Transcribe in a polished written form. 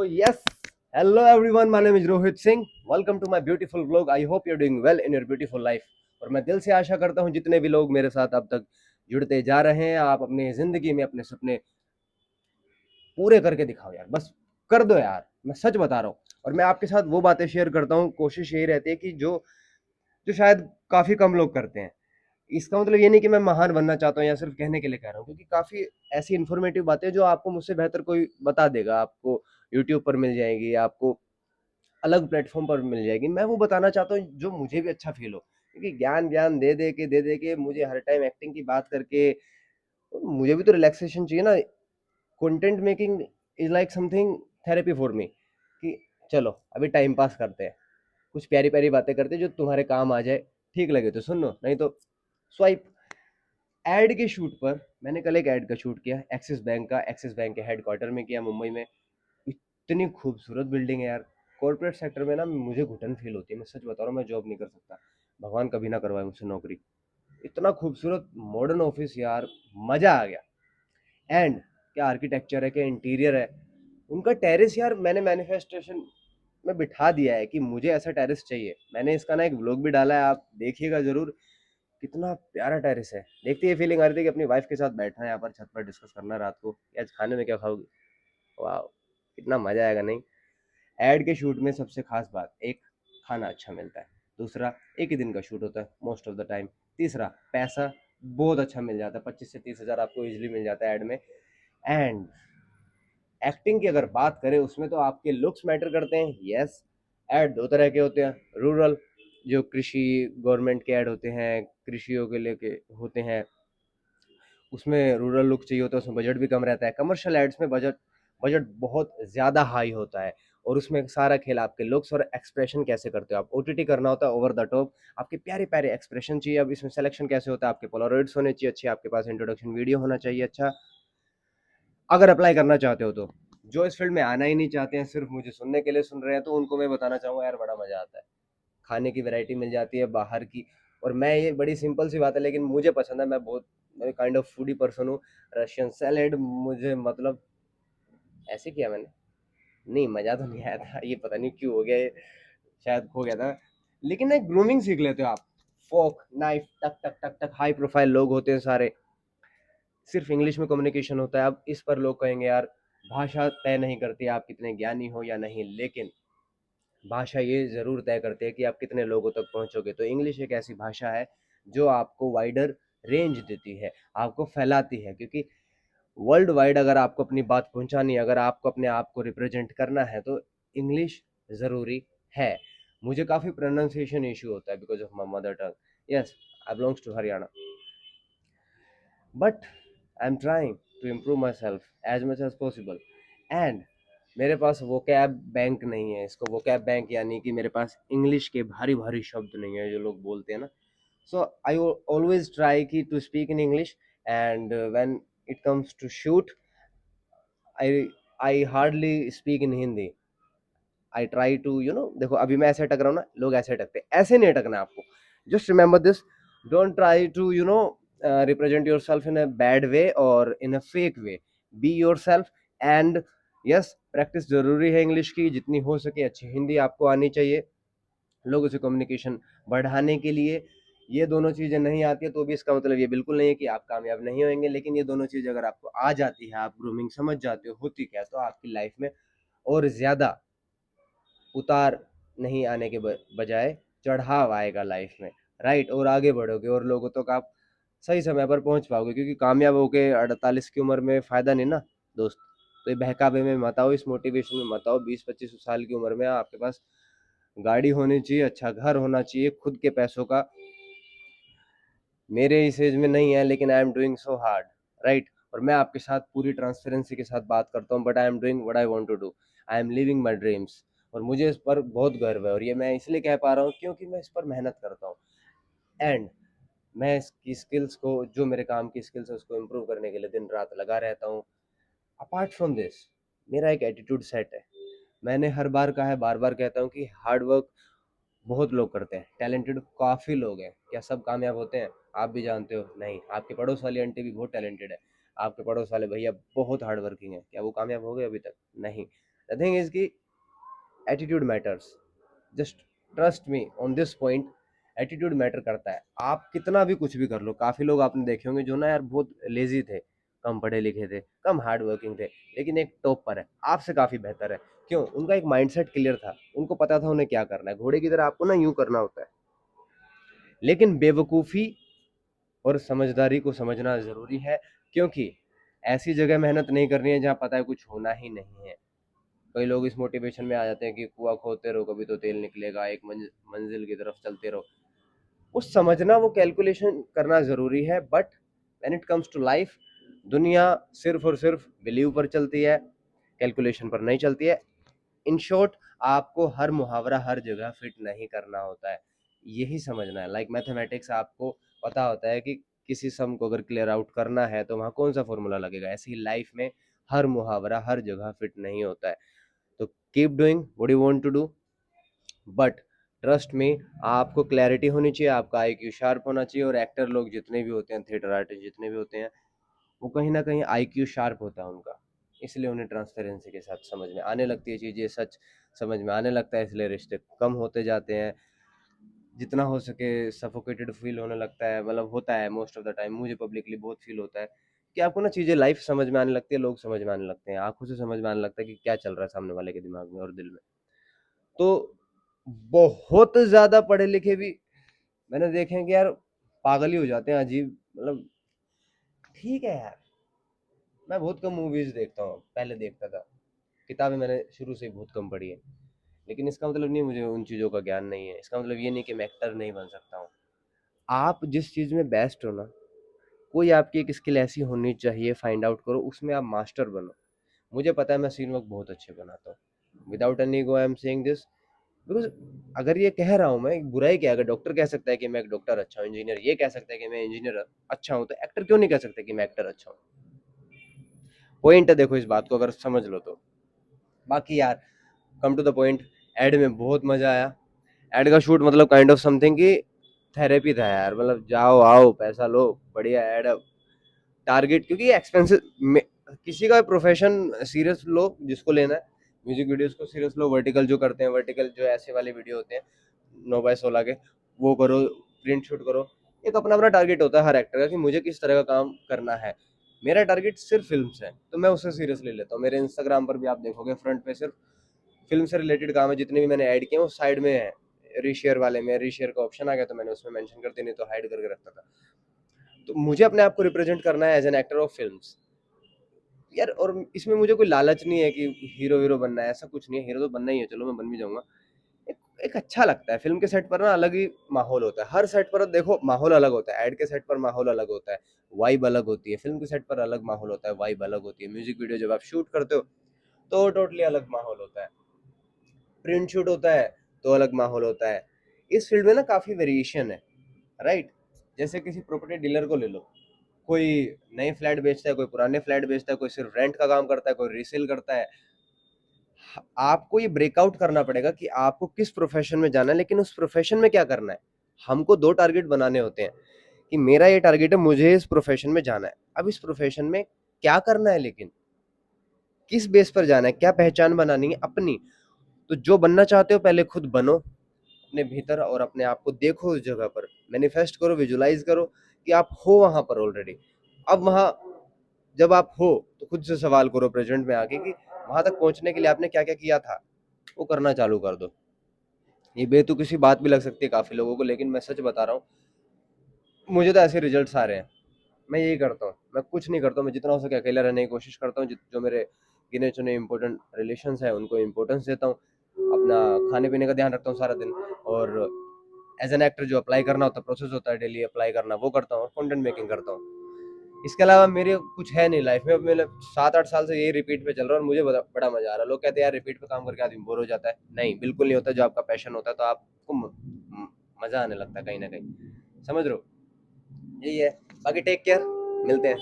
yes, hello everyone. My name is Rohit Singh. Welcome to my beautiful vlog. I hope you're doing well in your beautiful life. और मैं दिल से आशा करता हूँ जितने भी लोग मेरे साथ अब तक जुड़ते जा रहे हैं, आप अपनी जिंदगी में अपने सपने पूरे करके दिखाओ यार, बस कर दो यार, मैं सच बता रहा हूँ। और मैं आपके साथ वो बातें शेयर करता हूँ, कोशिश यही रहती है कि जो जो शायद काफी कम लोग करते हैं। इसका मतलब ये नहीं कि मैं महान बनना चाहता हूँ या सिर्फ कहने के लिए कह रहा हूँ, क्योंकि काफी ऐसी इन्फॉर्मेटिव बातें जो आपको मुझसे बेहतर कोई बता देगा। आपको यूट्यूब पर मिल जाएगी, आपको अलग प्लेटफॉर्म पर मिल जाएगी। मैं वो बताना चाहता हूँ जो मुझे भी अच्छा फील हो, क्योंकि ज्ञान ज्ञान दे दे के मुझे हर टाइम एक्टिंग की बात करके मुझे भी तो रिलैक्सेशन चाहिए ना। Content making is like something therapy for me, कि चलो अभी टाइम पास करते हैं, कुछ प्यारी प्यारी बातें करते हैं जो तुम्हारे काम आ जाए। ठीक लगे तो सुन लो, नहीं तो स्वाइप। एड के शूट पर मैंने कल एक एड का शूट किया, एक्सिस बैंक का, एक्सिस बैंक के हेडक्वार्टर में किया, मुंबई में। इतनी खूबसूरत बिल्डिंग है यार। कॉर्पोरेट सेक्टर में ना मुझे घुटन फील होती है, मैं सच बता रहा हूँ, मैं जॉब नहीं कर सकता। भगवान कभी ना करवाए मुझसे नौकरी। इतना खूबसूरत मॉडर्न ऑफिस यार, मजा आ गया। एंड क्या आर्किटेक्चर है, क्या इंटीरियर है। उनका टेरेस यार, मैंने मैनिफेस्टेशन में बिठा दिया है कि मुझे ऐसा टेरेस चाहिए। मैंने इसका ना एक व्लॉग भी डाला है, आप देखिएगा जरूर। कितना प्यारा टेरेस है, देखते ही फीलिंग आ रही थी कि अपनी वाइफ के साथ बैठना है यहाँ पर छत पर, डिस्कस करना है रात को कि आज खाने में क्या खाओगी। वाह, कितना मजा आएगा नहीं। एड के शूट में सबसे खास बात, एक, खाना अच्छा मिलता है। दूसरा, एक ही दिन का शूट होता है मोस्ट ऑफ द टाइम। तीसरा, पैसा बहुत अच्छा मिल जाता है, 25 से 30 हज़ार आपको इजिली मिल जाता है एड में। एंड एक्टिंग की अगर बात करें, उसमें तो आपके लुक्स मैटर करते हैं। यस, ऐड दो तरह के होते हैं। रूरल, जो कृषि गवर्नमेंट के ऐड होते हैं, कृषियों के लेके होते हैं, उसमें रूरल लुक चाहिए होता है, उसमें बजट भी कम रहता है। कमर्शियल एड्स में बजट बजट बहुत ज़्यादा हाई होता है, और उसमें सारा खेल आपके लुक्स और एक्सप्रेशन कैसे करते हो आप। ओटीटी करना होता है ओवर द टॉप, आपके प्यारे प्यारे एक्सप्रेशन चाहिए। अब इसमें सिलेक्शन कैसे होता है, आपके पोलरॉइड्स होने चाहिए अच्छे, आपके पास इंट्रोडक्शन वीडियो होना चाहिए अच्छा, अगर अप्लाई करना चाहते हो तो। जो इस फील्ड में आना ही नहीं चाहते हैं, सिर्फ मुझे सुनने के लिए सुन रहे हैं, तो उनको मैं बताना चाहूँगा यार, बड़ा मजा आता है। खाने की वैरायटी मिल जाती है बाहर की। और मैं, ये बड़ी सिंपल सी बात है लेकिन मुझे पसंद है, मैं काइंड ऑफ फूडी पर्सन हूँ। रशियन सैलेड मुझे, मतलब ऐसे किया मैंने, नहीं मजा तो नहीं आया था, ये पता नहीं क्यों हो गया ये, शायद खो गया था। लेकिन एक ग्रूमिंग सीख लेते हो आप। फोक नाइफ, टक टक टक टक, हाई प्रोफाइल लोग होते हैं सारे, सिर्फ इंग्लिश में कम्युनिकेशन होता है। अब इस पर लोग कहेंगे यार, भाषा तय नहीं करती आप कितने ज्ञानी हो या नहीं, लेकिन भाषा ये ज़रूर तय करती है कि आप कितने लोगों तक पहुँचोगे। तो इंग्लिश एक ऐसी भाषा है जो आपको वाइडर रेंज देती है, आपको फैलाती है, क्योंकि वर्ल्ड वाइड अगर आपको अपनी बात पहुँचानी है, अगर आपको अपने आप को रिप्रेजेंट करना है, तो इंग्लिश ज़रूरी है। मुझे काफ़ी प्रोनाउंसिएशन इशू होता है because of my mother tongue. Yes, I belongs to Haryana, but I am trying to improve my self as much as possible. And मेरे पास वोकैब बैंक नहीं है। इसको वोकैब बैंक यानी कि मेरे पास इंग्लिश के भारी भारी शब्द नहीं है जो लोग बोलते हैं ना। सो आई ऑलवेज ट्राई की to speak in English. And when it comes to shoot, I I hardly speak in Hindi. I try to देखो अभी मैं ऐसे अटक रहा हूँ ना, लोग ऐसे अटकते हैं, ऐसे नहीं अटकना आपको। Just remember this, don't try to represent yourself in a bad way और in a fake way. Be yourself. And yes, practice जरूरी है इंग्लिश की, जितनी हो सके अच्छी हिंदी आपको आनी चाहिए लोगों से कम्युनिकेशन बढ़ाने के लिए। ये दोनों चीज़ें नहीं आती है तो भी इसका मतलब ये बिल्कुल नहीं है कि आप कामयाब नहीं होंगे, लेकिन ये दोनों चीज़ें अगर आपको आ जाती है, आप ग्रूमिंग समझ जाते हो होती क्या है, तो आपकी लाइफ में और ज़्यादा उतार नहीं आने के बजाय चढ़ाव आएगा लाइफ में। राइट, और आगे बढ़ोगे और लोगों तक आप सही समय पर पहुंच पाओगे, क्योंकि कामयाब होके 48 की उम्र में फ़ायदा नहीं ना दोस्त। तो ये बहकावे में मत आओ, इस मोटिवेशन में मत आओ। 20-25 साल की उम्र में आपके पास गाड़ी होनी चाहिए, अच्छा घर होना चाहिए खुद के पैसों का। मेरे इस एज में नहीं है, लेकिन आई am doing so hard. Right, और मैं आपके साथ पूरी ट्रांसपेरेंसी के साथ बात करता हूँ, but I am doing what I want to do. I am living my dreams, और मुझे इस पर बहुत गर्व है, और ये मैं इसलिए कह पा रहा हूँ क्योंकि मैं इस पर मेहनत करता हूँ। एंड मैं इसकी स्किल्स को, जो मेरे काम की स्किल्स है उसको इम्प्रूव करने के लिए दिन रात लगा रहता हूँ। अपार्ट फ्रॉम दिस, मेरा एक एटीट्यूड सेट है। मैंने हर बार कहा है, बार बार कहता हूँ कि हार्ड वर्क बहुत लोग करते हैं, टैलेंटेड काफ़ी लोग हैं। क्या सब कामयाब होते हैं? आप भी जानते हो नहीं। आपके पड़ोस वाली आंटी भी बहुत टैलेंटेड है, आपके पड़ोस वाले भैया बहुत हार्ड वर्किंग है, क्या वो कामयाब हो गए अभी तक? नहीं। द थिंग इज कि attitude matters, just trust me on this point, attitude matter करता है। आप कितना भी कुछ भी कर लो, काफ़ी लोग आपने देखे होंगे जो ना यार बहुत लेजी थे, कम पढ़े लिखे थे, कम हार्ड वर्किंग थे, लेकिन एक टॉप पर है, आपसे काफ़ी बेहतर है। क्यों? उनका एक माइंडसेट क्लियर था, उनको पता था उन्हें क्या करना है। घोड़े की तरह आपको ना यूं करना होता है, लेकिन बेवकूफ़ी और समझदारी को समझना ज़रूरी है, क्योंकि ऐसी जगह मेहनत नहीं करनी है जहाँ पता है कुछ होना ही नहीं है। कई लोग इस मोटिवेशन में आ जाते हैं कि कुआं खोदते रहो कभी तो तेल निकलेगा, एक मंजिल की तरफ चलते रहो। वो समझना, वो कैलकुलेशन करना ज़रूरी है, but when it comes to life, दुनिया सिर्फ और सिर्फ बिलीव पर चलती है, कैलकुलेशन पर नहीं चलती है। इन शॉर्ट, आपको हर मुहावरा हर जगह फिट नहीं करना होता है, यही समझना है। लाइक मैथमेटिक्स, आपको पता होता है कि किसी सम को अगर क्लियर आउट करना है तो वहाँ कौन सा फॉर्मूला लगेगा। ऐसे ही लाइफ में हर मुहावरा हर जगह फिट नहीं होता है। तो keep doing what you want to do, but trust में आपको क्लैरिटी होनी चाहिए, आपका आईक्यू शार्प होना चाहिए। और एक्टर लोग जितने भी होते हैं, थिएटर आर्टिस्ट जितने भी होते हैं, वो कहीं ना कहीं आईक्यू शार्प होता है उनका, इसलिए उन्हें ट्रांसपेरेंसी के साथ समझ में आने लगती है चीज़ें, सच समझ में आने लगता है, इसलिए रिश्ते कम होते जाते हैं। जितना हो सके सफोकेटेड फील होने लगता है, मतलब होता है मोस्ट ऑफ द टाइम, मुझे पब्लिकली बहुत फील होता है कि आपको ना चीज़ें लाइफ समझ में आने लगती है, लोग समझ में आने लगते हैं, आंखों से समझ में आने लगता है कि क्या चल रहा है सामने वाले के दिमाग में और दिल में। तो बहुत ज़्यादा पढ़े लिखे भी मैंने देखे हैं कि यार पागल ही हो जाते हैं, अजीब, मतलब ठीक है यार। मैं बहुत कम मूवीज देखता हूँ, पहले देखता था, किताबें मैंने शुरू से ही बहुत कम पढ़ी है, लेकिन इसका मतलब नहीं मुझे उन चीज़ों का ज्ञान नहीं है, इसका मतलब ये नहीं कि मैं एक्टर नहीं बन सकता हूँ। आप जिस चीज़ में बेस्ट हो ना, कोई आपकी एक स्किल ऐसी होनी चाहिए, फाइंड आउट करो, उसमें आप मास्टर बनो। मुझे पता है मैं सीन वर्क बहुत अच्छे बनाता हूँ, without any ego I am saying this, because अगर ये कह रहा हूँ मैं, बुराई क्या है? अगर डॉक्टर कह सकता है कि मैं एक डॉक्टर अच्छा हूँ, इंजीनियर ये कह सकता है कि मैं इंजीनियर अच्छा हूँ, तो एक्टर क्यों नहीं कह सकते कि मैं एक्टर अच्छा हूँ? पॉइंट है, देखो इस बात को अगर समझ लो तो। बाकी यार, come to the point, ad में बहुत मजा आया। एड का शूट मतलब काइंड ऑफ समथिंग की थेरेपी था यार, मतलब जाओ आओ पैसा लो, बढ़िया एड। टारगेट, क्योंकि एक्सपेंसिव, किसी का प्रोफेशन सीरियस लो जिसको लेना है, म्यूजिक वीडियोस को सीरियस लो, वर्टिकल जो करते हैं, वर्टिकल जो ऐसे वाले वीडियो होते हैं 9x16 के, वो करो, प्रिंट शूट करो। एक अपना अपना टारगेट होता है हर एक्टर का कि मुझे किस तरह का काम करना है। मेरा टारगेट सिर्फ फिल्म है, तो मैं उसे सीरियसली लेता हूँ। मेरे इंस्टाग्राम पर भी आप देखोगे फ्रंट पे सिर्फ फिल्म से रिलेटेड काम है, जितने भी मैंने ऐड किए वो साइड में है, रीशेयर वाले में रीशेयर का ऑप्शन आ गया तो मैंने उसमें मेंशन कर दिया, नहीं तो हाइड करके रखता था। तो मुझे अपने आप को रिप्रेजेंट करना है as an actor of films यार। और इसमें मुझे कोई लालच नहीं है कि हीरो हीरो बनना है, ऐसा कुछ नहीं है। हीरो तो बनना ही है, चलो मैं बन भी जाऊंगा। एक, एक अच्छा लगता है फिल्म के सेट पर ना, अलग ही माहौल होता है। हर सेट पर देखो माहौल अलग होता है, एड के सेट पर माहौल अलग होता है, वाइब अलग होती है, फिल्म के सेट पर अलग माहौल होता है, वाइब अलग होती है। म्यूजिक वीडियो जब आप शूट करते हो तो टोटली अलग माहौल होता है, प्रिंट शूट होता है तो अलग माहौल होता है। इस फील्ड में ना काफी वेरिएशन है, राइट? जैसे किसी प्रॉपर्टी डीलर को ले लो, कोई नए फ्लैट बेचता है, कोई पुराने फ्लैट बेचता है, कोई सिर्फ रेंट का काम करता है, कोई रीसेल करता है। आपको ये ब्रेकआउट करना पड़ेगा कि आपको किस प्रोफेशन में जाना है, लेकिन उस प्रोफेशन में क्या करना है। हमको दो टारगेट बनाने होते हैं कि मेरा ये टारगेट है, मुझे इस प्रोफेशन में जाना है। अब इस प्रोफेशन में क्या करना है, लेकिन किस बेस पर जाना है, क्या पहचान बनानी है अपनी। तो जो बनना चाहते हो पहले खुद बनो अपने भीतर, और अपने आप को देखो उस जगह पर, मैनिफेस्ट करो, विजुलाइज करो कि आप हो वहां पर ऑलरेडी। अब वहां जब आप हो तो खुद से सवाल करो प्रेजेंट में आके कि वहां तक पहुंचने के लिए आपने क्या क्या किया था, वो करना चालू कर दो। ये बेतुकी सी बात भी लग सकती है काफी लोगों को, लेकिन मैं सच बता रहा हूँ, मुझे तो ऐसे रिजल्ट्स आ रहे हैं। मैं यही करता हूँ, मैं कुछ नहीं करता हूँ, मैं जितना हो सके अकेला रहने की कोशिश करता हूँ। जो मेरे गिने चुने इंपॉर्टेंट रिलेशंस हैं उनको इंपॉर्टेंस देता हूँ, अपना खाने पीने का ध्यान रखता हूँ सारा दिन, और एज एन एक्टर जो अप्लाई करना होता है, प्रोसेस होता है डेली अप्लाई करना, वो करता हूँ, कंटेंट मेकिंग करता हूँ। इसके अलावा मेरे कुछ है नहीं लाइफ में। अब मेरे 7-8 साल से यही रिपीट पे चल रहा है और मुझे बड़ा मजा आ रहा है। लोग कहते हैं यार रिपीट पे काम करके आदमी बोर हो जाता है, नहीं बिल्कुल नहीं होता। जो आपका पैशन होता है तो आपको मजा आने लगता है कहीं ना कहीं, समझ रहे हो? यही है। बाकी टेक केयर, मिलते हैं।